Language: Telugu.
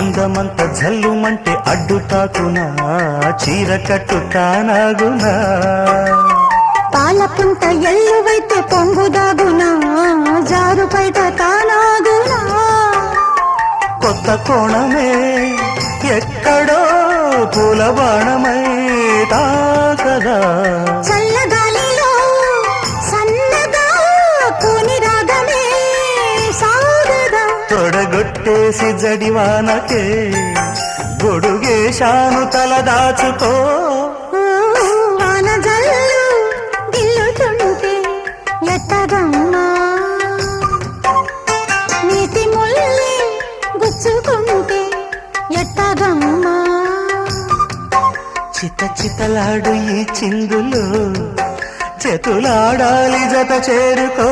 అందమంత జల్లుమంటే అడ్డు తాకునా చీర కట్టు కానాగునా పాలపుంట ఎల్లువైతే పొంగుదాగునా జారు బయట తానాగునా కొత్త కోణమే ఎక్కడో పూల బాణమై తాకదా చల్లగాలిలో సన్నగా కూని రాగమే సాగదా తొడగొట్టేసి జడివానకే గొడుగేశాను తల దాచుకో వాన జల్లు గిల్లుతుంటే ఎట్టగమ్మా నీటి ముల్లి గుచ్చుకుంటే ఎట్టగమ్మా చిత చితలాడు ఈ చిందులో చేతులాడాలి జత చేరుకో